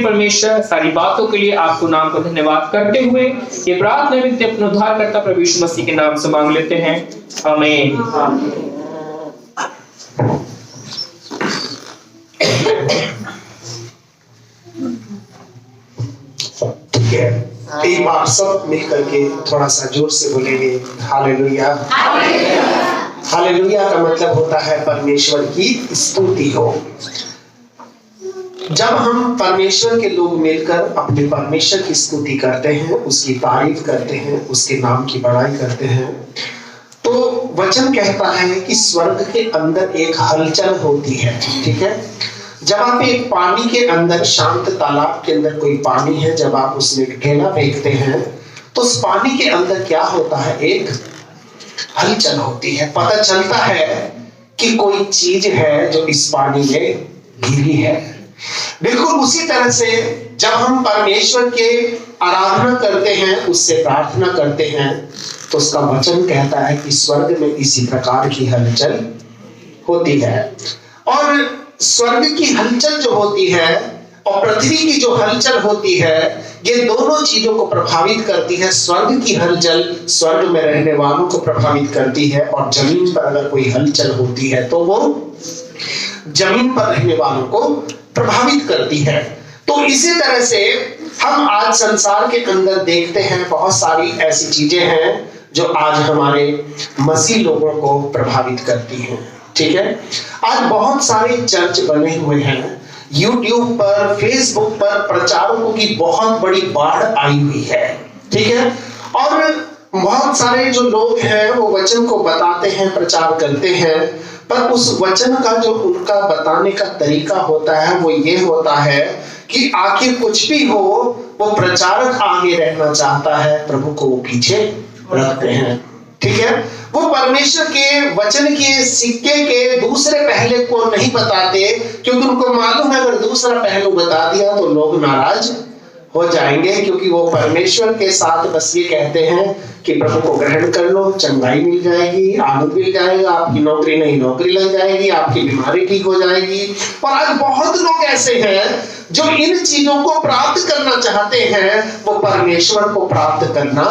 परमेश्वर सारी बातों के लिए आपको नाम को धन्यवाद करते हुए ये प्रार्थना विनती अपने उद्धारकर्ता प्रभु यीशु मसीह के नाम से मांग लेते हैं, आमीन। ठीक है, एक बार सब मिलकर के थोड़ा सा जोर से बोलेंगे हालेलुया। हालेलुया का मतलब होता है परमेश्वर की स्तुति हो। जब हम परमेश्वर के लोग मिलकर अपने परमेश्वर की स्तुति करते हैं, उसकी तारीफ करते हैं, उसके नाम की बड़ाई करते हैं, तो वचन कहता है कि स्वर्ग के अंदर एक हलचल होती है। ठीक है, जब आप एक पानी के अंदर, शांत तालाब के अंदर कोई पानी है, जब आप उसमें ढेला फेंकते हैं तो उस पानी के अंदर क्या होता है, एक हलचल होती है। पता चलता है कि कोई चीज है जो इस पानी में घिरी है। बिल्कुल उसी तरह से जब हम परमेश्वर के आराधना करते हैं, उससे प्रार्थना करते हैं, तो उसका वचन कहता है कि स्वर्ग में इसी प्रकार की हलचल होती है। और स्वर्ग की हलचल जो होती है और पृथ्वी की जो हलचल होती है, ये दोनों चीजों को प्रभावित करती है। स्वर्ग की हलचल स्वर्ग में रहने वालों को प्रभावित करती है, और जमीन पर अगर कोई हलचल होती है तो वो जमीन पर रहने वालों को प्रभावित करती है। तो इसी तरह से हम आज संसार के अंदर देखते हैं, बहुत सारी ऐसी चीजें हैं जो आज हमारे मसीह लोगों को प्रभावित करती हैं। ठीक है, आज बहुत सारे चर्च बने हुए हैं, यूट्यूब पर, फेसबुक पर प्रचारकों की बहुत बड़ी बाढ़ आई हुई है। ठीक है, और बहुत सारे जो लोग हैं वो वचन को बताते हैं, प्रचार करते हैं, पर उस वचन का जो उनका बताने का तरीका होता है वो ये होता है कि आखिर कुछ भी हो, वो प्रचारक आगे रहना चाहता है, प्रभु को वो पीछे रखते हैं। ठीक है, वो परमेश्वर के वचन के सिक्के के दूसरे पहले को नहीं बताते, क्योंकि उनको मालूम है अगर दूसरा पहलू बता दिया तो लोग नाराज हो जाएंगे, क्योंकि वो परमेश्वर के साथ बस ये कहते हैं कि प्रभु को ग्रहण कर लो, चंगाई मिल जाएगी, आनंद मिल जाएगा, आपकी नौकरी नहीं नौकरी लग जाएगी, आपकी बीमारी ठीक हो जाएगी। और आज बहुत लोग ऐसे हैं जो इन चीजों को प्राप्त करना चाहते हैं, वो परमेश्वर को प्राप्त करना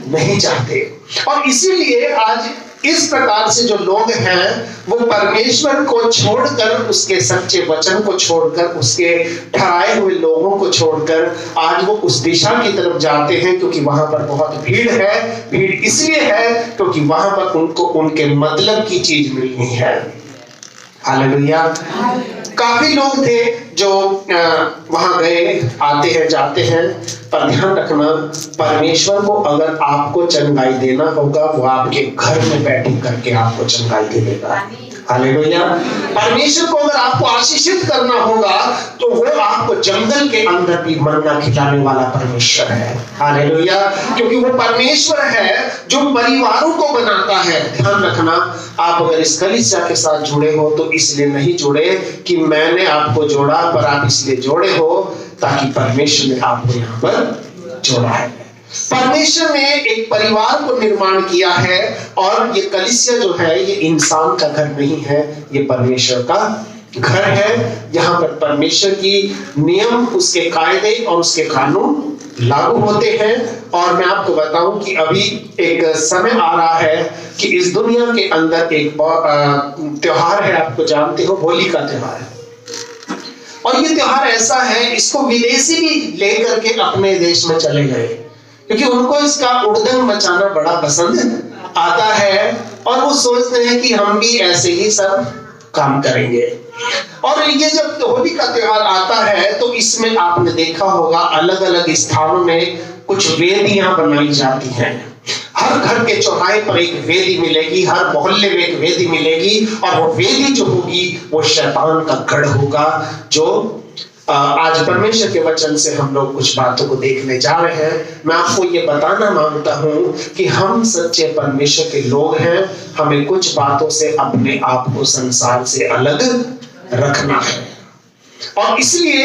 नहीं चाहते। और इसीलिए आज इस प्रकार से जो लोग हैं वो परमेश्वर को छोड़कर, उसके सच्चे वचन को छोड़कर, उसके ठहराए हुए लोगों को छोड़कर आज वो उस दिशा की तरफ जाते हैं, क्योंकि वहां पर बहुत भीड़ है। भीड़ इसलिए है क्योंकि वहां पर उनको उनके मतलब की चीज मिलनी है। हालेलुया। काफी लोग थे जो वहां गए, आते हैं जाते हैं, पर ध्यान रखना परमेश्वर को अगर आपको चंगाई देना होगा वो आपके घर में बैठ करके आपको चंगाई दे देगा। हालेलुया। परमेश्वर को अगर आपको आशीषित करना होगा तो वो आपको जंगल के अंदर भी मन्ना खिलाने वाला परमेश्वर है। हालेलुया। क्योंकि वो परमेश्वर है जो परिवारों को बनाता है। ध्यान रखना, आप अगर इस कलीसिया के साथ जुड़े हो तो इसलिए नहीं जुड़े कि मैंने आपको जोड़ा, पर आप इसलिए जोड़े हो ताकि परमेश्वर ने आपको यहाँ पर जोड़ा है। परमेश्वर ने एक परिवार को निर्माण किया है, और ये कलीसिया जो है ये इंसान का घर नहीं है, ये परमेश्वर का घर है। यहाँ पर परमेश्वर की नियम, उसके कायदे और उसके कानून लागू होते हैं। और मैं आपको बताऊं कि अभी एक समय आ रहा है कि इस दुनिया के अंदर एक त्योहार है, आपको जानते हो, होली का त्योहार है। और ये त्योहार ऐसा है, इसको विदेशी भी लेकर के अपने देश में चले गए, क्योंकि उनको इसका उड़दंग मचाना बड़ा पसंद आता है, और वो सोचते हैं कि हम भी ऐसे ही सब काम करेंगे। और ये जब होली का त्योहार आता है तो इसमें आपने देखा होगा अलग अलग स्थानों में कुछ वेदियां बनाई जाती हैं। हर घर के चौराहे पर एक वेदी मिलेगी, हर मोहल्ले में एक वेदी मिलेगी, और वो वेदी जो होगी वो शैतान का गढ़ होगा। जो आज परमेश्वर के वचन से हम लोग कुछ बातों को देखने जा रहे हैं। मैं आपको ये बताना मांगता हूं कि हम सच्चे परमेश्वर के लोग हैं, हमें कुछ बातों से अपने आप को संसार से अलग रखना है। और इसलिए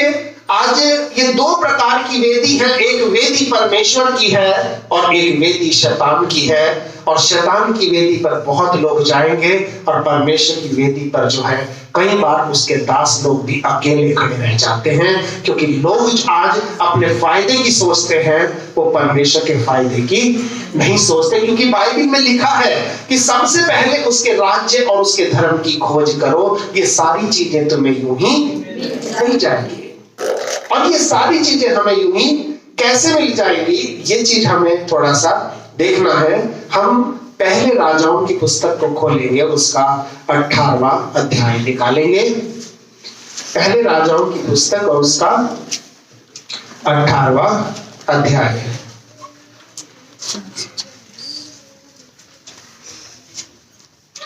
आज ये दो प्रकार की वेदी है, एक वेदी परमेश्वर की है और एक वेदी शैतान की है। और शैतान की वेदी पर बहुत लोग जाएंगे और परमेश्वर की वेदी पर जो है कई बार उसके दास लोग भी अकेले खड़े रह जाते हैं, क्योंकि लोग आज अपने फायदे की सोचते हैं, वो परमेश्वर के फायदे की नहीं सोचते। क्योंकि बाइबल में लिखा है कि सबसे पहले उसके राज्य और उसके धर्म की खोज करो, ये सारी चीजें तुम्हें यूं ही मिल जाएंगी। और ये सारी चीजें हमें यूं ही कैसे मिल जाएंगी, ये चीज हमें थोड़ा सा देखना है। हम पहले राजाओं की पुस्तक को खोलेंगे, उसका 18वां अध्याय निकालेंगे। पहले राजाओं की पुस्तक और उसका 18वां अध्याय।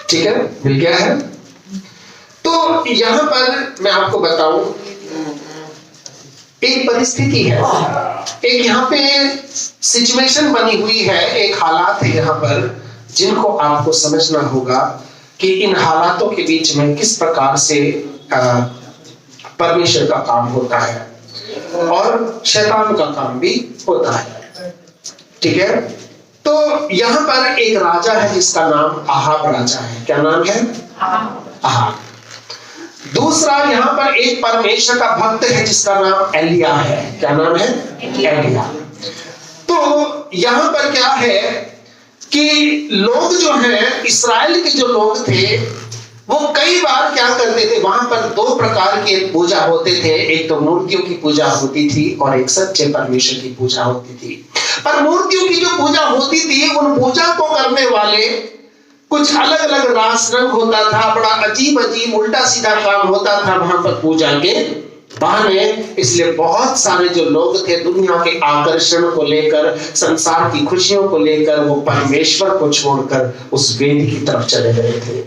ठीक है, मिल गया है। तो यहां पर मैं आपको बताऊं, एक परिस्थिति है, एक यहाँ पे सिचुएशन बनी हुई है, एक हालात है यहाँ पर, जिनको आपको समझना होगा कि इन हालातों के बीच में किस प्रकार से परमेश्वर का काम होता है और शैतान का काम भी होता है। ठीक है, तो यहाँ पर एक राजा है जिसका नाम आहाब राजा है। क्या नाम है? आहाब। दूसरा यहाँ पर एक परमेश्वर का भक्त है जिसका नाम एलिया है। क्या नाम है? एलिया। तो यहाँ पर क्या है कि लोग जो हैं, इस्राएल के जो लोग थे, वो कई बार क्या करते थे, वहां पर दो प्रकार के पूजा होते थे। एक तो मूर्तियों की पूजा होती थी और एक सच्चे परमेश्वर की पूजा होती थी। पर मूर्तियों की जो पूजा होती थी, उन पूजा को करने वाले कुछ अलग अलग रास रंग होता था, बड़ा अजीब अजीब उल्टा सीधा काम होता था वहां पर पूजा के बहाने। इसलिए बहुत सारे जो लोग थे, दुनिया के आकर्षण को लेकर, संसार की खुशियों को लेकर, वो परमेश्वर को छोड़कर उस वेद की तरफ चले गए थे।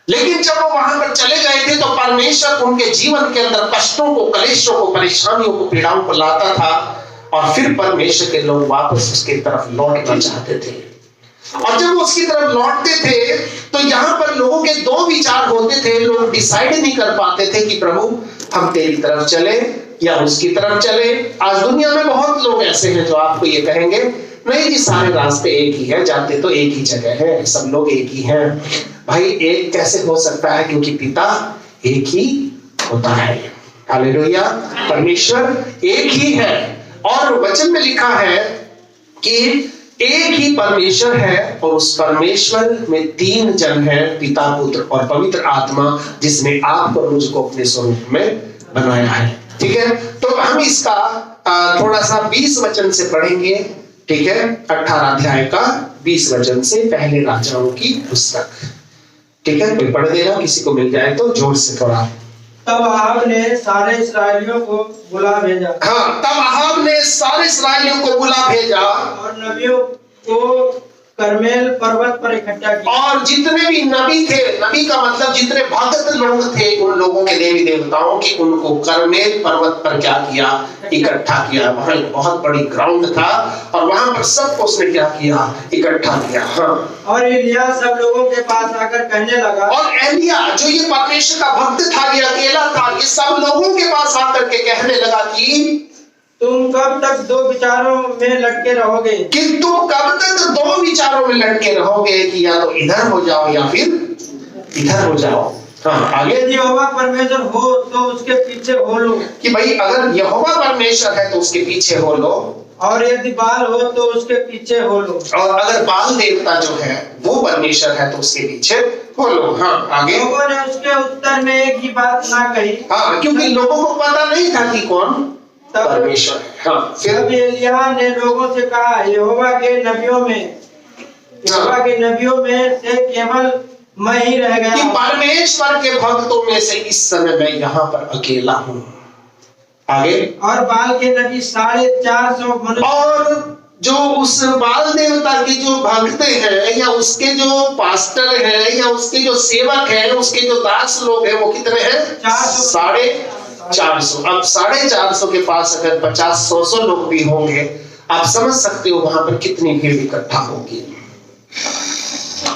लेकिन जब वो वहां पर चले गए थे, तो परमेश्वर उनके जीवन के अंदर कष्टों को, कलेशों को, परेशानियों को, पीड़ाओं को लाता था, और फिर परमेश्वर के लोग वापस उसकी तरफ लौटना चाहते थे। और जब वो उसकी तरफ लौटते थे, तो यहाँ पर लोगों के दो विचार होते थे। लोग डिसाइड नहीं कर पाते थे कि प्रभु हम तेरी तरफ चले या उसकी तरफ चले। आज दुनिया में बहुत लोग ऐसे हैं जो आपको ये कहेंगे, नहीं जी सारे रास्ते एक ही है, जाते तो एक ही जगह है, सब लोग एक ही हैं। भाई एक कैसे हो सकता है, क्योंकि पिता एक ही होता है। हालेलुया, परमेश्वर एक ही है। और वचन में लिखा है कि एक ही परमेश्वर है, और उस परमेश्वर में तीन जन है, पिता, पुत्र और पवित्र आत्मा, जिसने आपको और मुझको अपने स्वरूप में बनाया है। ठीक है, तो हम इसका थोड़ा सा 20 वचन से पढ़ेंगे। ठीक है, 18 अध्याय का 20 वचन से, पहले राजाओं की पुस्तक। ठीक है, कोई पढ़ देगा, किसी को मिल जाए तो जोर से थोड़ा। तब अहाब ने सारे इस्राएलियों को बुला भेजा। हाँ, तब अहाब ने सारे इस्राएलियों को बुला भेजा और नबियों को करमेल पर्वत पर इकट्ठा किया। और जितने भी नबी थे, नबी का मतलब जितने भक्त लोग थे, उन लोगों के देवी देवताओं की, उनको करमेल पर्वत पर क्या किया? इकट्ठा किया। वहां एक बहुत बड़ी ग्राउंड था और वहां पर सबको उसने क्या किया? इकट्ठा किया। हाँ, और एलिया सब लोगों के पास आकर कहने लगा, और एलिया जो ये परमेश्वर का भक्त था, ये अकेला था, ये सब लोगों के पास आकर के कहने लगा कि तुम कब तक दो विचारों में लटके रहोगे? कि तुम कब तक दो विचारों में लटके रहोगे, कि या तो इधर हो जाओ या फिर इधर हो जाओ। हाँ, आगे। यदि यहोवा परमेश्वर हो तो उसके पीछे हो लो, कि भाई अगर यहोवा परमेश्वर है तो उसके पीछे हो लो, और यदि बाल हो तो उसके पीछे हो लो, और अगर बाल देवता जो है वो परमेश्वर है तो उसके पीछे हो लो। हाँ, आगे। लोगों ने उसके उत्तर में एक ही बात ना कही। हाँ, क्योंकि लोगों को पता नहीं था कि कौन परमेश्वर है। हाँ, फिर तब एलिय्याह ने लोगों से कहा, यहोवा के नबियों में से केवल मैं ही रह गया कि परमेश्वर के भक्तों में से इस समय मैं यहाँ पर अकेला हूँ। आगे। और बाल के नबी 450 मनुष्य, और जो उस बाल देवता के जो भक्त हैं, या उसके जो पास्टर हैं, या उसके जो सेवक हैं, उसके जो दास लोग हैं, वो कितने हैं? 450। अब 450 के पास अगर 50-100 लोग भी होंगे, आप समझ सकते हो वहां पर कितनी भीड़ इकट्ठा होगी।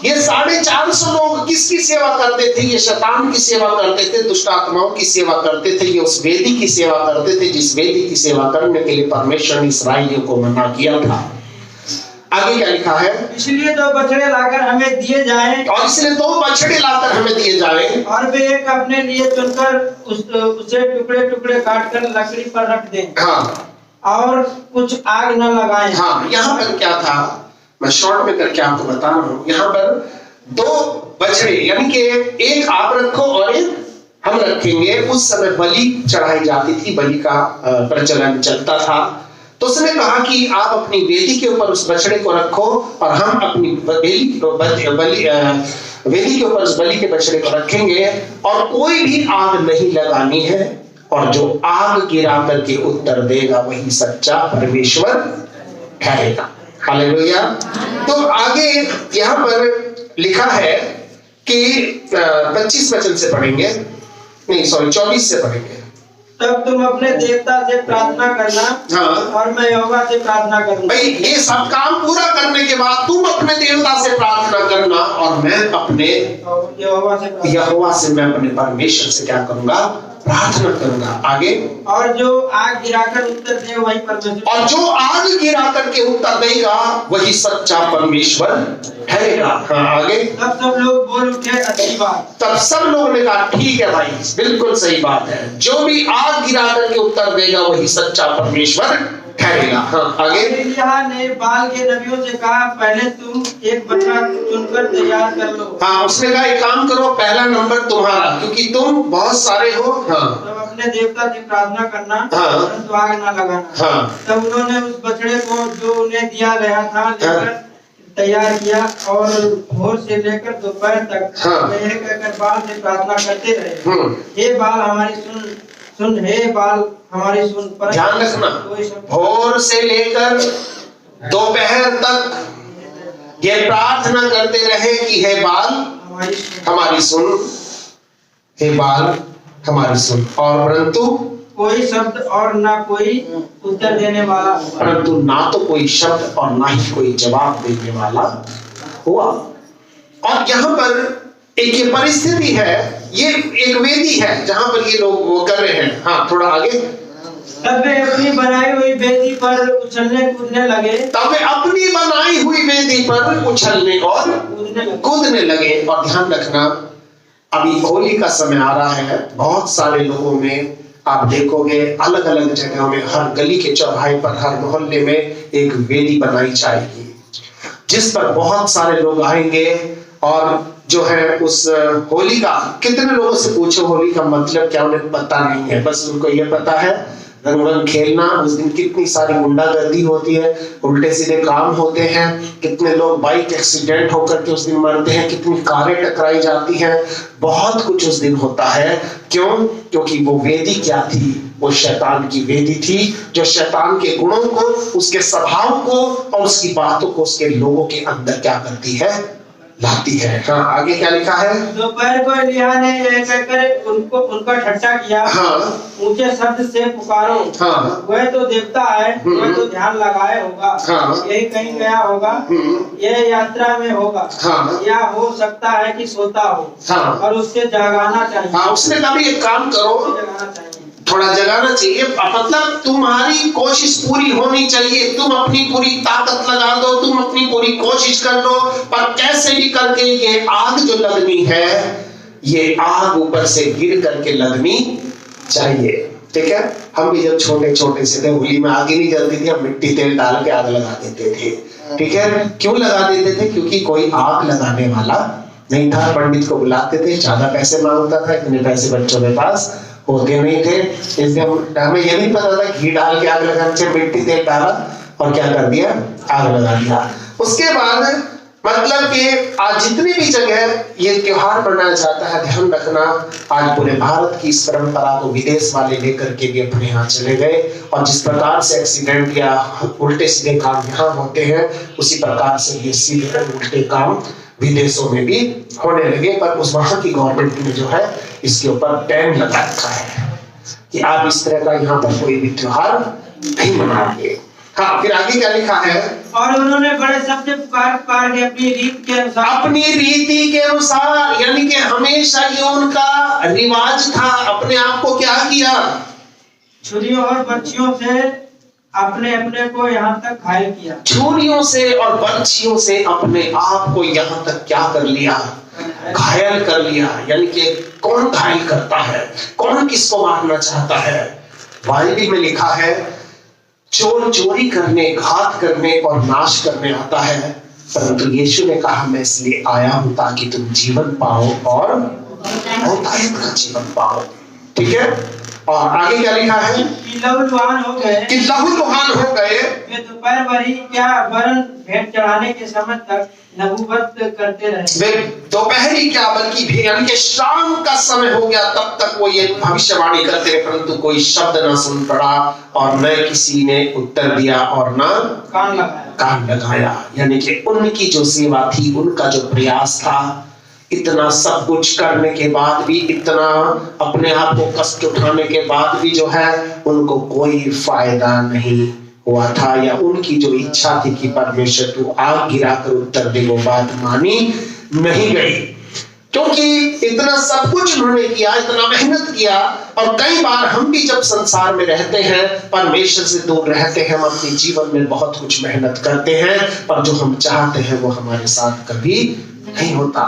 ये 450 लोग किसकी सेवा करते थे? ये शैतान की सेवा करते थे, दुष्ट आत्माओं की सेवा करते थे। ये उस वेदी की सेवा करते थे जिस वेदी की सेवा करने के लिए परमेश्वर ने इस्राएलियों को मना किया था। आगे क्या लिखा है? इसलिए 2 बछड़े लाकर हमें दिए जाएं, और इसलिए 2 बछड़े लाकर हमें दिए जाएं, और वे एक अपने लिए चुनकर उसे टुकड़े टुकड़े काटकर लकड़ी पर रख दें। हाँ, और कुछ आग न लगाएं। हाँ, यहाँ पर क्या था, मैं शॉर्ट में करके आपको बता रहा हूँ। यहाँ पर 2 बछड़े, यानी कि एक आप रखो और एक हम रखेंगे। उस समय बलि चढ़ाई जाती थी, बलि का प्रचलन चलता था। तो उसने कहा कि आप अपनी वेदी के ऊपर उस बछड़े को रखो और हम अपनी वेदी के ऊपर उस बलि के बछड़े को रखेंगे, और कोई भी आग नहीं लगानी है, और जो आग गिरा करके उत्तर देगा वही सच्चा परमेश्वर ठहरेगा। हालेलुया। तो आगे यहाँ पर लिखा है कि 25 वचन से पढ़ेंगे, नहीं सॉरी 24 से पढ़ेंगे। तब तुम अपने देवता से प्रार्थना करना, हाँ, और मैं यहोवा से प्रार्थना करूंगा। भाई ये सब काम पूरा करने के बाद तुम अपने देवता से प्रार्थना करना, और मैं अपने यहोवा से मैं अपने परमेश्वर से क्या करूंगा? प्रार्थना करूंगा। आगे, और जो आग गिराकर उत्तर दे वही परमेश्वर, और जो आग गिरा करके उत्तर देगा वही सच्चा परमेश्वर ठहरेगा। हाँ, आगे, तब सब लोग बोल उठे अच्छी बात। तब सब लोगों ने कहा ठीक है भाई, बिल्कुल सही बात है, जो भी आग गिरा करके उत्तर देगा वही सच्चा परमेश्वर ठहरेगा। हाँ, आगे, एलिय्याह ने बाल के नबियों से कहा पहले तुम एक बछड़ा चुनकर तैयार कर लो। हाँ, उसने कहा एक काम करो, पहला नंबर तुम्हारा, क्योंकि तुम बहुत सारे हो। हाँ, तब अपने देवता से प्रार्थना करना, हाँ, परंतु आग न लगाना। हाँ, तब उन्होंने उस बछड़े को जो उन्हें दिया गया था लेकर तैयार किया, और भोर से लेकर दोपहर तक कहकर बाल से प्रार्थना करते रहे, हे बाल हमारी सुन, हे बाल हमारी सुन। पर ध्यान रखना, भोर से लेकर दोपहर तक ये प्रार्थना करते रहे कि हे बाल हमारी सुन, हे बाल हमारी सुन, और परंतु कोई शब्द और ना कोई उत्तर देने वाला, परंतु ना तो कोई शब्द और ना ही कोई जवाब देने वाला हुआ। और यहाँ पर एक ये परिस्थिति है, ये एक वेदी है जहां पर ये लोग वो कर रहे हैं। हाँ, थोड़ा आगे, तब वे अपनी बनाई हुई वेदी पर उछलने कूदने लगे, तब वे अपनी बनाई हुई वेदी पर उछलने और कूदने लगे। और ध्यान रखना, अभी होली का समय आ रहा है, बहुत सारे लोगों में आप देखोगे अलग अलग जगहों में, हर गली के चौराहे पर, हर मोहल्ले में एक वेदी बनाई जाएगी, जिस पर बहुत सारे लोग आएंगे। और जो है उस होली का, कितने लोगों से पूछो होली का मतलब क्या, उन्हें पता नहीं है। बस उनको ये पता है रंग खेलना, उस दिन कितनी सारी गुंडागर्दी होती है, उल्टे सीधे काम होते हैं, कितने लोग बाइक एक्सीडेंट होकर के उस दिन मरते हैं, कितनी कारें टकराई जाती हैं, बहुत कुछ उस दिन होता है। क्यों? क्योंकि वो वेदी क्या थी? वो शैतान की वेदी थी, जो शैतान के गुणों को, उसके स्वभाव को और उसकी बातों को उसके लोगों के अंदर क्या करती है? लाती है। हाँ, आगे क्या लिखा है? दोपहर को एलिय्याह ने यह कहकर उनका ठट्ठा किया, हाँ, ऊंचे शब्द से पुकारो, हाँ, वह तो देवता है, वह तो ध्यान लगाए होगा, हाँ, यही कहीं गया होगा, यह यात्रा में होगा, हाँ, या हो सकता है कि सोता हो, हाँ, और उससे जगाना चाहिए। हाँ, उसने कभी एक काम करो, जगाना चाहिए, थोड़ा जगाना चाहिए, मतलब तुम्हारी कोशिश पूरी होनी चाहिए, तुम अपनी पूरी ताकत लगा दो, तुम अपनी पूरी कोशिश कर दो, पर कैसे भी करके ये आग जो लगनी है, ये आग ऊपर से गिर करके लगनी चाहिए। ठीक है, हम भी जब छोटे छोटे से थे, होली में आग ही नहीं जलती थी, हम मिट्टी तेल डाल के आग लगा देते थे। ठीक है, क्यों लगा देते थे? क्योंकि कोई आग लगाने वाला नहीं था, पंडित को बुलाते थे, ज्यादा पैसे मांगता था, इतने पैसे बच्चों के पास होते नहीं थे, इसलिए हमें ये नहीं पता था, घी डाल के आग लगाने से, मिट्टी तेल डाला और क्या कर दिया? आग लगा दिया। उसके बाद मतलब कि आज जितनी भी जगह ये त्योहार मनाया जाता है, ध्यान रखना, आज पूरे भारत की इस परंपरा को विदेश वाले लेकर के भी अपने यहाँ चले गए, और जिस प्रकार से एक्सीडेंट या उल्टे सीधे काम यहाँ होते हैं, उसी प्रकार से ये सीधे उल्टे काम विदेशों में भी होने लगे। पर उस वहां की गवर्नमेंट ने जो है इसके ऊपर बैन लगा रखा है कि आप इस तरह का यहाँ पर कोई भी त्योहार नहीं मनाएंगे। हाँ, फिर आगे क्या लिखा है? और उन्होंने बड़े शब्द से पुकार के अपनी रीति के अनुसार, यानी कि हमेशा ये उनका रिवाज था, अपने आप को क्या किया? छुरियों और बर्छियों से अपने अपने को यहाँ तक घायल किया। छुरियों से और बर्छियों से अपने आप को यहाँ तक क्या कर लिया, घायल कर लिया। यानी कि कौन घायल करता है, कौन किसको मारना चाहता है। बाइबल में लिखा है चोर चोरी करने, घात करने और नाश करने आता है, परंतु यीशु ने कहा मैं इसलिए आया हूं ताकि तुम जीवन पाओ और बहुतायत का जीवन पाओ। ठीक है, और आगे क्या लिखा है कि लहूलुहान हो गए, कि लहूलुहान हो गए, वे दोपहर भर ही क्या वरन भेंट चढ़ाने के समय तक नबूवत करते रहे। वे दोपहरी क्या बल्कि भी यानी कि शाम का समय हो गया तब तक वो ये भविष्यवाणी करते रहे, परंतु कोई शब्द ना सुन पड़ा और न किसी ने उत्तर दिया और न कान लगाया। यानी कि उनकी जो सेवा थी, उनका जो प्रयास था, इतना सब कुछ करने के बाद भी, इतना अपने आप को कष्ट उठाने के बाद भी जो है उनको कोई फायदा नहीं हुआ था, या उनकी जो इच्छा थी कि परमेश्वर तू आग गिराकर उत्तर दे, वो बात मानी नहीं गई। क्योंकि इतना सब कुछ उन्होंने किया, इतना मेहनत किया, और कई बार हम भी जब संसार में रहते हैं, परमेश्वर से दूर रहते हैं, हम अपने जीवन में बहुत कुछ मेहनत करते हैं, पर जो हम चाहते हैं वो हमारे साथ कभी नहीं होता।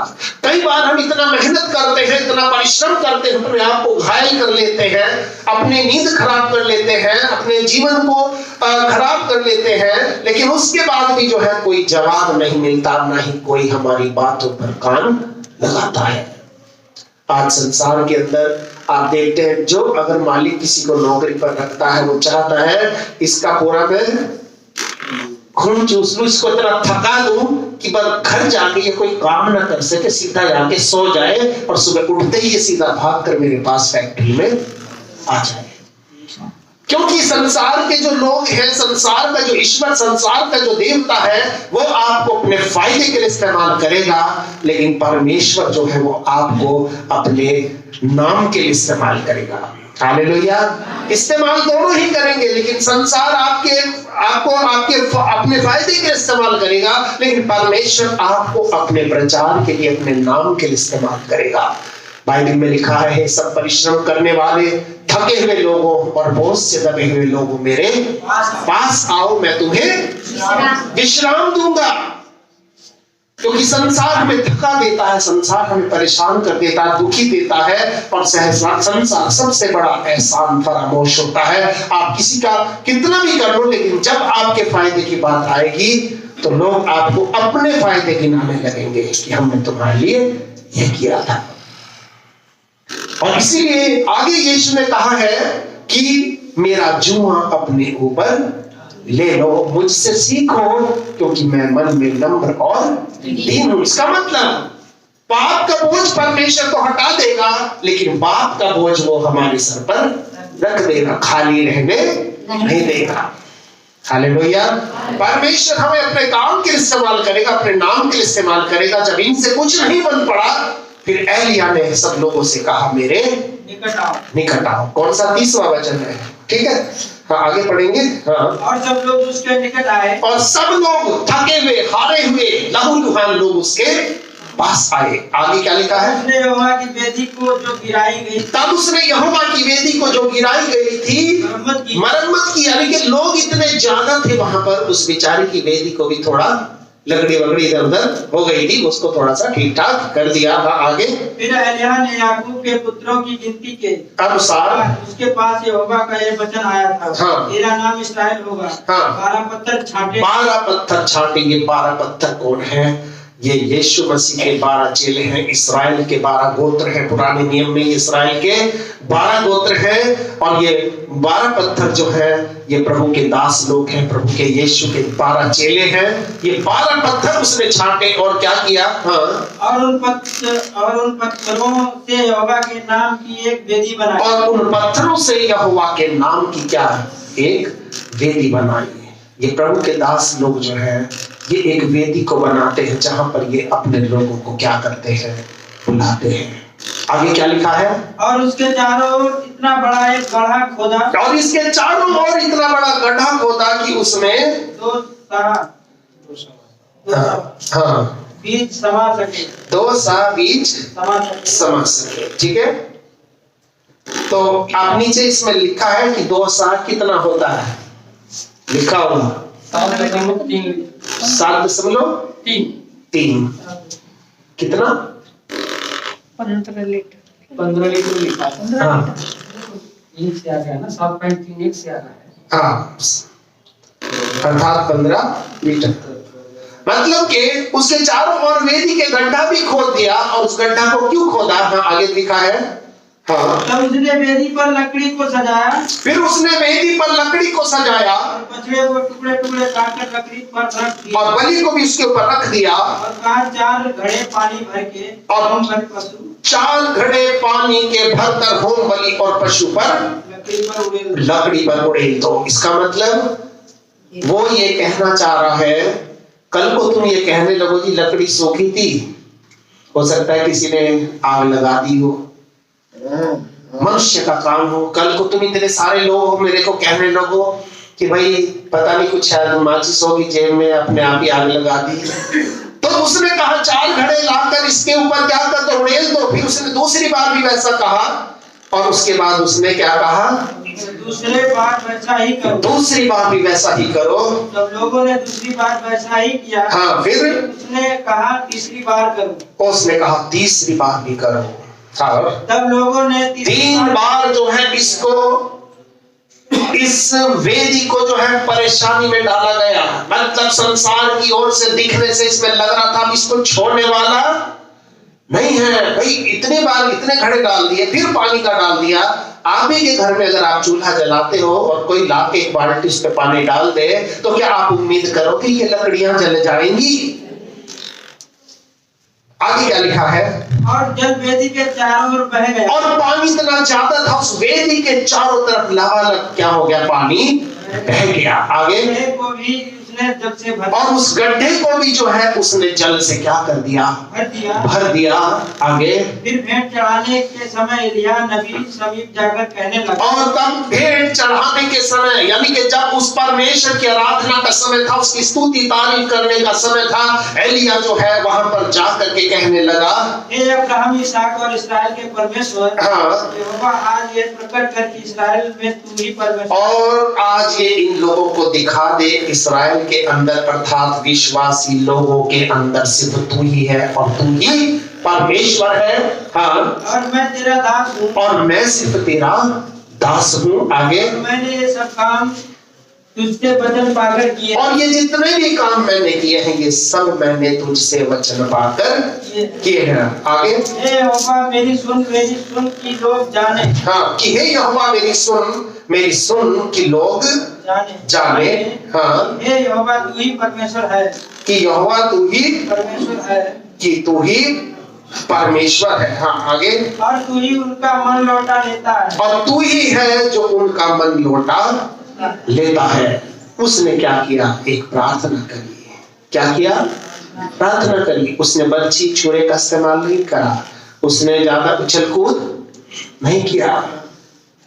कई बार हम इतना मेहनत करते हैं, इतना परिश्रम करते हैं, अपने आप को घायल कर लेते हैं, अपनी नींद खराब कर लेते हैं, अपने जीवन को खराब कर लेते हैं, लेकिन उसके बाद भी जो है कोई जवाब नहीं मिलता, ना ही कोई हमारी बातों पर कान लगाता है। आज संसार के अंदर आप देखते हैं, जो अगर मालिक किसी को नौकरी पर रखता है, वो चाहता है इसका पूरा मैं खून चूस लूं, इसको इतना थका दूं कि बस घर जाके ये कोई काम ना कर सके, सीधा जाके सो जाए और सुबह उठते ही ये सीधा भागकर मेरे पास फैक्ट्री में आ जाए। क्योंकि संसार के जो लोग हैं, संसार का जो ईश्वर, संसार का जो देवता है, वो आपको अपने फायदे के लिए इस्तेमाल करेगा, लेकिन परमेश्वर जो है वो आपको अपने नाम के लिए इस्तेमाल करेगा। हालेलुया। इस्तेमाल दोनों ही करेंगे, लेकिन संसार आपको अपने फायदे के लिए इस्तेमाल करेगा, लेकिन परमेश्वर आपको अपने प्रचार के लिए, अपने नाम के लिए इस्तेमाल करेगा। बाइबल में लिखा है सब परिश्रम करने वाले, थके हुए लोगों और बोझ से दबे हुए लोगों मेरे पास आओ, मैं तुम्हें विश्राम दूंगा। क्योंकि संसार हमें धक्का देता है, संसार हमें परेशान कर देता है, दुखी देता है, और संसार सबसे बड़ा एहसान फरामोश होता है। आप किसी का कितना भी कर लो, लेकिन जब आपके फायदे की बात आएगी तो लोग आपको अपने फायदे गिनाने लगेंगे कि हमने तुम्हारे लिए यह किया था। और इसीलिए आगे यीशु ने कहा है कि मेरा जुआ अपने ऊपर ले लो, मुझसे सीखो, क्योंकि मैं मन में नम्र और दीन हूं। इसका मतलब पाप का बोझ परमेश्वर को हटा देगा, लेकिन पाप का बोझ वो हमारे सर पर रख देगा, खाली रहने नहीं देगा। हालेलुया। परमेश्वर हमें अपने काम के लिए इस्तेमाल करेगा, अपने नाम के लिए इस्तेमाल करेगा। जब इनसे कुछ नहीं बन पड़ा, फिर एलिया ने सब लोगों से कहा मेरे निकट आओ। कौन सा 30वां वचन है? ठीक है, हाँ आगे पढ़ेंगे। हाँ, और सब लोग उसके निकट आए, और सब लोग थके हुए, हारे हुए, लहूलुहान लोग उसके पास आए। आगे क्या लिखा है? उसने यहोवा की वेदी को जो गिराई गई, तब उसने यहोवा की वेदी को जो गिराई गई थी मरम्मत की। यानी कि लोग इतने ज्यादा थे वहां पर, उस बेचारे की वेदी को भी थोड़ा लगड़ी वगड़ी इधर उधर हो गई थी, उसको थोड़ा सा ठीक ठाक कर दिया। हाँ आगे। फिर एलिय्याह ने याकूब के पुत्रों की गिनती के अनुसार उसके पास यहोवा का यह वचन आया था, हाँ, तेरा नाम इस्राएल होगा। हाँ, 12 पत्थर छांटे। 12 पत्थर छांटेंगे। 12 पत्थर कौन है? ये यीशु मसीह के 12 चेले हैं, इस्राएल के 12 गोत्र हैं। पुराने नियम में इस्राएल के 12 गोत्र हैं, और ये 12 पत्थर जो है ये प्रभु के दास लोग हैं, प्रभु के यीशु के 12 चेले हैं। ये 12 पत्थर उसने छांटे और क्या किया? हाँ, और उन पत्थरों से यहोवा के नाम की एक वेदी बनाई। और उन पत्थरों से यहोवा के नाम की क्या? एक वेदी बनाई। ये प्रभु के दास लोग जो है ये एक वेदी को बनाते हैं, जहां पर ये अपने लोगों को क्या करते हैं? बुलाते हैं। आगे क्या लिखा है? और उसके चारों ओर इतना बड़ा एक गड्ढा खोदा, और इसके चारों ओर इतना बड़ा गड्ढा खोदा कि उसमें 2 बीज समा सके, 2 सा बीज समा सके। ठीक है, तो आप नीचे इसमें लिखा है कि 2 सा कितना होता है? लिखा होगा 7.3 कितना 15 लीटर 15 लीटर लिखा है। हाँ 1 से आ गया ना, 7.31 से आ रहा है। हाँ, अर्थात 15 लीटर। मतलब कि उसके चारों ओर वेदी के गड्ढा भी खोद दिया, और उस गड्ढा को क्यों खोदा? हाँ आगे लिखा है। हाँ तब उसने वेदी पर लकड़ी को सजाया, फिर उसने वेदी पर लकड़ी को सजाया और बछड़े को टुकड़े टुकड़े काटकर लकड़ी पर रख दिया, और बलि को भी उसके ऊपर रख दिया, और कहा 4 घड़े पानी भर के और होम बलि पशु 4 घड़े पानी के भरकर होम बलि और पशु पर लकड़ी पर उड़ेल दो। इसका मतलब वो ये कहना चाह रहा है, कल को तुम ये कहने लगो जी लकड़ी सूखी थी, हो सकता है किसी ने आग लगा दी हो, मनुष्य का काम हो। कल को तुम इतने सारे लोग मेरे को कहने लगो कि भाई पता नहीं कुछ शायद माचिस होगी जेब में, अपने आप ही आग लगा दी। तो उसने कहा 4 घड़े लाकर इसके ऊपर क्या कर दो, उड़ेल दो। फिर उसने दूसरी बार भी वैसा कहा, और उसके बाद उसने क्या कहा, दूसरे बार वैसा ही करो। दूसरी बार भी वैसा ही करो। जब लोगों ने दूसरी बार वैसा ही किया, हाँ फिर उसने कहा तीसरी बार करो। उसने कहा तीसरी बार भी करो। और तब लोगों ने 3 बार जो है इसको, इस वेदी को जो है परेशानी में डाला गया। मतलब संसार की ओर से दिखने से इसमें लग रहा था इसको छोड़ने वाला नहीं है। भाई इतने बार इतने घड़े डाल दिए, फिर पानी का डाल दिया। आप ही के घर में अगर आप चूल्हा जलाते हो और कोई लाके एक बाल्टी उस पे पानी डाल दे, तो क्या आप उम्मीद करो कि ये लकड़ियां जल जाएंगी? आगे क्या लिखा है, और जल वेदी के चारों ओर बह गया, और पानी इतना ज्यादा था उस वेदी के चारों तरफ लबालब क्या हो गया, पानी बह गया। आगे गड्ढे को भी उसने जल से भर और उस गड्ढे को भी जो है उसने जल से क्या कर दिया, भर दिया। आगे फिर भेंट चढ़ाने के समय एलिय्याह नबी समीप जाकर कहने लगा, और तब भेंट चढ़ाने के समय, यानी कि जब उस परमेश्वर की आराधना का समय था, उसकी स्तुति तारीफ करने का समय था, एलिय्याह जो है वहां पर जाकर के कहने लगा, हे अब्राहम इसहाक और इस्राएल के परमेश्वर, हाँ, यहोवा आज ये प्रकट कर कि इस्राएल में तू ही परमेश्वर, और आज ये इन लोगों को दिखा दे इस्राएल के अंदर, अर्थात विश्वासी लोगों के अंदर सिर्फ तू ही है और तू ही परमेश्वर है। हाँ, और मैं तेरा दास हूँ, और मैं सिर्फ तेरा दास हूँ। आगे मैंने ये सब काम तुझसे वचन पाकर किए, और ये जितने भी काम मैंने किए हैं ये सब मैंने तुझसे वचन पाकर किए हैं। आगे हे यहोवा मेरी सुन कि लोग जाने, हाँ, कि हे यहोवा मेरी सुन कि लोग जाने। हाँ, हे यहोवा तू ही परमेश्वर है, कि यहोवा तू ही परमेश्वर है, कि तू ही परमेश्वर है। हाँ आगे, और तू ही उनका मन लौटा लेता है, और तू ही है जो उनका मन लौटा लेता है। उसने क्या किया, एक प्रार्थना करी। क्या किया, प्रार्थना करी। उसने बर्छी छुरे का इस्तेमाल नहीं करा, उसने ज्यादा उछल कूद नहीं किया।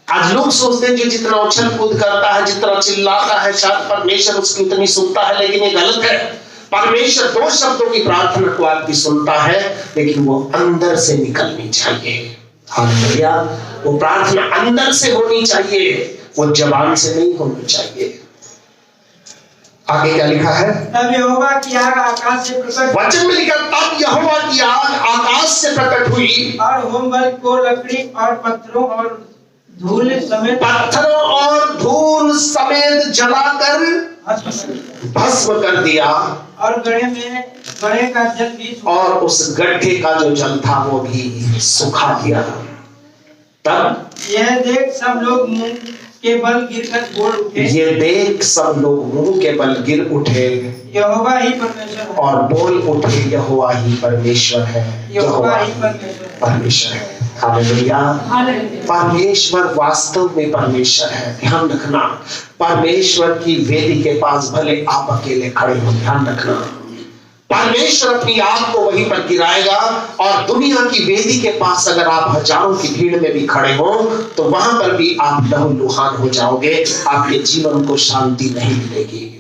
आज लोग सोचते हैं जो जितना उछल कूद करता है, जितना चिल्लाता है, शायद परमेश्वर उसकी उतनी सुनता है, लेकिन ये गलत है। परमेश्वर 2 शब्दों की प्रार्थना को आपकी सुनता है, लेकिन वो अंदर से निकलनी चाहिए। हालेलुया, वो प्रार्थना अंदर से होनी चाहिए, वो जबान से नहीं होनी चाहिए। आगे क्या लिखा है, तब यहोवा की आग आकाश से प्रकट, वचन में लिखा तब यहोवा की आग आकाश से प्रकट हुई, और होम बलि को लकड़ी और पत्थरों और धूल समेत जलाकर भस्म कर दिया, और गड्ढे का जल भी, और उस गड्ढे का जो जल था वो भी सुखा दिया। तब यह देख सब लोग मुंह के बल गिरकर बोल उठे, ये देख सब लोग मुंह के बल गिर उठे, यहोवा ही परमेश्वर है, और बोल उठे यहोवा ही परमेश्वर है, यहोवा ही परमेश्वर है। हालेलुया, परमेश्वर वास्तव में परमेश्वर है। ध्यान रखना, परमेश्वर की वेदी के पास भले आप अकेले खड़े हो, ध्यान रखना, परमेश्वर अपनी आग को वहीं पर गिराएगा, और दुनिया की वेदी के पास अगर आप हजारों की भीड़ में भी खड़े हो तो वहां पर भी आप लहूलुहान हो जाओगे, आपके जीवन को शांति नहीं मिलेगी।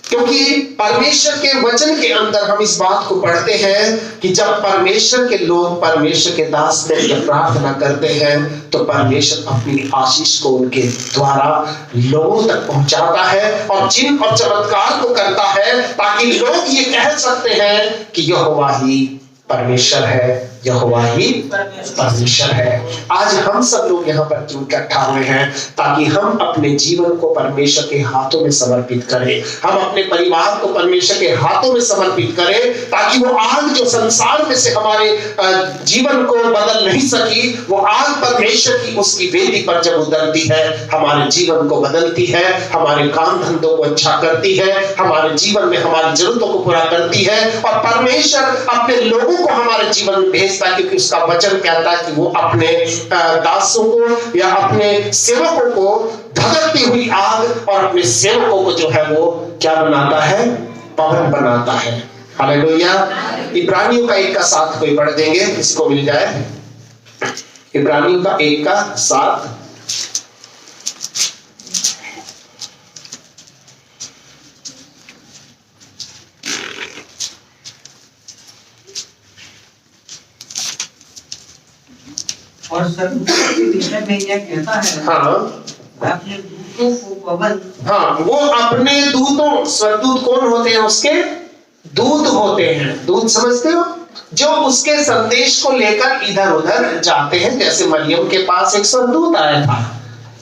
क्योंकि परमेश्वर के वचन के अंदर हम इस बात को पढ़ते हैं कि जब परमेश्वर के लोग, परमेश्वर के दास मिलकर प्रार्थना करते हैं तो परमेश्वर अपनी आशीष को उनके द्वारा लोगों तक पहुंचाता है और चिन्ह और चमत्कार को करता है, ताकि लोग ये कह सकते हैं कि यहोवा ही परमेश्वर है, यहोवा ही परमेश्वर है। आज हम सब लोग यहाँ पर क्यों इकट्ठा हुए हैं? ताकि हम अपने जीवन को परमेश्वर के हाथों में समर्पित करें, हम अपने परिवार को परमेश्वर के हाथों में समर्पित करें, ताकि वो आग जो संसार में से हमारे जीवन को बदल नहीं सकी, वो आग परमेश्वर की उसकी वेदी पर जब उतरती है हमारे जीवन को बदलती है, हमारे काम धंधों को अच्छा करती है, हमारे जीवन में हमारी जरूरतों को पूरा करती है और परमेश्वर अपने लोगों को हमारे जीवन में भेजता, क्योंकि उसका वचन कहता है कि वो अपने दासों को या अपने सेवकों को धधकती हुई आग और अपने सेवकों को जो है वो क्या बनाता है? पवन बनाता है। हालेलुया। इब्रानियों का 1 का 7 कोई पढ़ देंगे, इसको मिल जाए। इब्रानियों का 1 का 7। और स्वर्गदूत के विषय में यह कहता है, हाँ, अपने दूतों को पवन। हाँ, वो अपने दूतों, स्वर्गदूत कौन होते हैं? उसके दूत होते हैं। दूत समझते हो? जो उसके संदेश को लेकर इधर उधर जाते हैं। जैसे मरियम के पास एक स्वर्गदूत आया था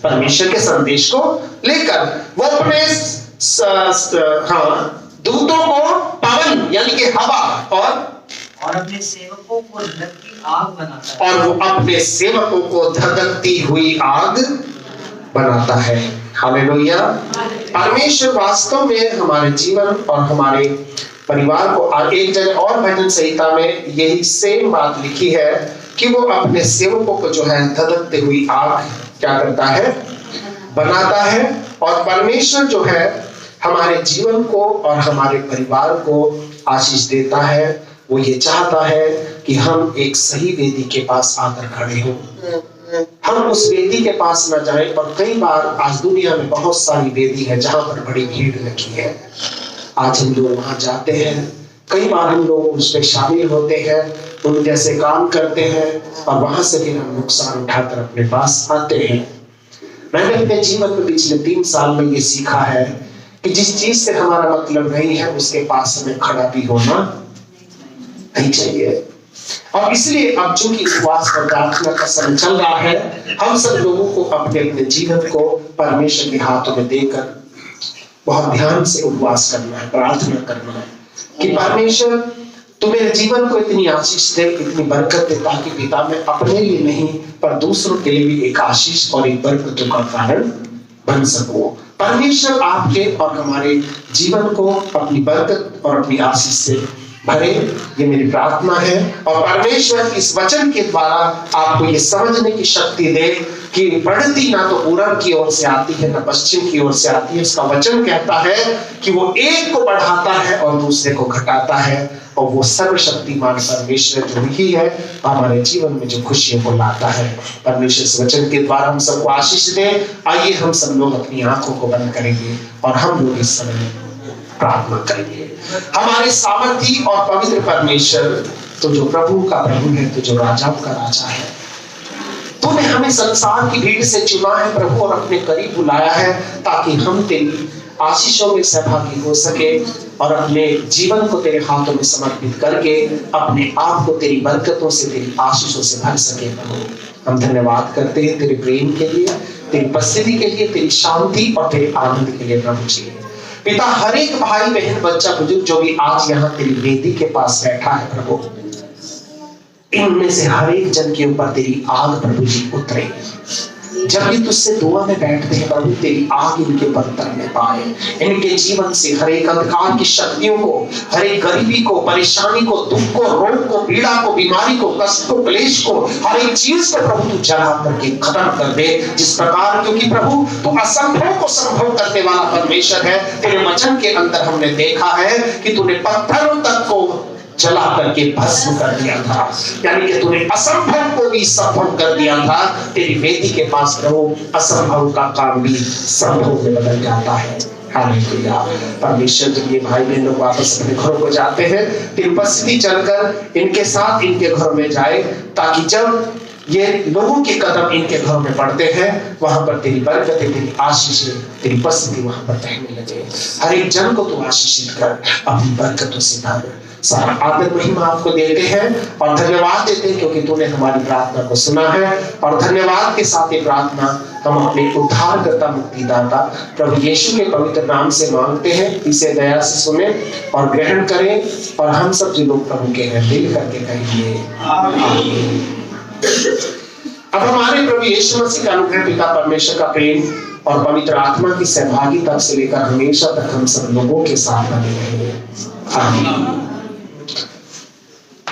परमेश्वर के संदेश को लेकर, वो अपने दूतों को पवन यानी कि हवा और अपने सेवकों को धधकती आग बनाता है। और वो अपने सेवकों को धधकती हुई आग बनाता है। हालेलुया। परमेश्वर वास्तव में हमारे जीवन और हमारे परिवार को, एक जगह और भजन संहिता में यही सेम बात लिखी है कि वो अपने सेवकों को जो है धधकती हुई आग क्या करता है? बनाता है। और परमेश्वर जो है हमारे जीवन को और हमारे परिवार को आशीष देता है। वो ये चाहता है कि हम एक सही वेदी के पास आकर खड़े हों, हम उस वेदी के पास न जाएं। और कई बार आज दुनिया में बहुत सारी वेदी है जहां पर बड़ी भीड़ लगी है, आज हम लोग वहां जाते हैं, कई बार हम लोग उसमें शामिल होते हैं, उन जैसे काम करते हैं और वहां से फिर हम नुकसान उठाकर अपने पास आते हैं। मैंने अपने जीवन में पिछले 3 साल में ये सीखा है कि जिस चीज से हमारा मतलब नहीं है उसके पास हमें खड़ा भी होना नहीं चाहिए। और इसलिए अब चूंकि उपवास और प्रार्थना का समय चल रहा है, हम सब लोगों को अपने अपने जीवन को परमेश्वर के हाथों में देकर बहुत ध्यान से उपवास करना है, प्रार्थना करना है कि परमेश्वर तू मेरे जीवन को इतनी आशीष दे, इतनी बरकत दे, ताकि पिता मैं अपने लिए नहीं पर दूसरों के लिए भी एक आशीष और एक बरकतों का कारण बन सकूं। परमेश्वर आपके और हमारे जीवन को अपनी बरकत और अपनी आशीष से भरे, ये मेरी प्रार्थना है। और परमेश्वर इस वचन के द्वारा आपको ये समझने की शक्ति दे कि बढ़ती ना तो पूरब की ओर से आती है ना पश्चिम की ओर से आती है। उसका वचन कहता है कि वो एक को बढ़ाता है और दूसरे को घटाता है, और वो सर्वशक्तिमान परमेश्वर जो ही है हमारे जीवन में जो खुशियों को लाता है। परमेश्वर इस वचन के द्वारा हम सबको आशीष दे। आइए हम सब लोग अपनी आंखों को बंद करेंगे और हम लोग इस समय प्रार्थना करेंगे। हमारे सामर्थी और पवित्र परमेश्वर, तो जो प्रभु का प्रभु है, तो जो राजाओं का राजा है, तूने हमें संसार की भीड़ से चुना है प्रभु और अपने करीब बुलाया है ताकि हम तेरी आशीषों में सहभागी हो सके और अपने जीवन को तेरे हाथों में समर्पित करके अपने आप को तेरी बरकतों से, तेरी आशीषों से भर सके। प्रभु हम धन्यवाद करते हैं तेरे प्रेम के लिए, तेरी उपस्थिति के लिए, तेरी शांति और तेरे आनंद के लिए। प्रभु जी पिता, हर एक भाई बहन बच्चा बुजुर्ग जो भी आज यहाँ तेरी वेदी के पास बैठा है प्रभु, इनमें से हर एक जन के ऊपर तेरी आग प्रभु जी उतरे। जब भी तुझसे दुआ में बैठते हैं प्रभु, तेरी आग इनके ऊपर उतरने पाए। इनके जीवन से हर एक अंधकार की शक्तियों को, हर एक गरीबी को, परेशानी को, दुख को, रोग को, पीड़ा को, बीमारी को, कष्ट को, क्लेश को, हर एक चीज को प्रभु तू जला करके खत्म कर दे। जिस प्रकार, क्योंकि प्रभु तू असंभव को संभव करने वाला परमेश्वर है। तेरे वचन के अंदर हमने देखा है कि तूने पत्थरों तक को जला करके भस्म कर दिया था, यानी कि तूने असंभव को भी संभव कर दिया था। तेरी वेदी के पास प्रभु असंभव का काम भी संभव में बदल जाता है। हालेलुया। परमेश्वर जब ये भाई बहन लोग वापस अपने घरों को जाते हैं तो उपस्थिति चलकर इनके साथ इनके घरों में जाए, ताकि जब ये लोगों के कदम इनके घरों में पड़ते हैं वहां पर तेरी बरकतें, तेरी आशीषें, तेरी उपस्थिति वहां पर बहने लगे। हर एक जन को तू आशीषित कर, अपनी बरकतों से भर। सारा आदर महिमा आपको देते हैं और धन्यवाद देते हैं क्योंकि तूने हमारी प्रार्थना को सुना है। और धन्यवाद के साथ ये प्रार्थना हम अपने उद्धारकर्ता मुक्तिदाता प्रभु यीशु के पवित्र नाम से मांगते हैं। इसे दया से सुने और ग्रहण करें, और हम सब जो लोग प्रभु के हैं दिल करके कहिए आमीन। अब हमारे प्रभु यीशु मसीह का अनुग्रह, पिता परमेश्वर का प्रेम और पवित्र आत्मा की सहभागिता से लेकर हमेशा तक हम सब लोगों के साथ बने रहें। आमीन।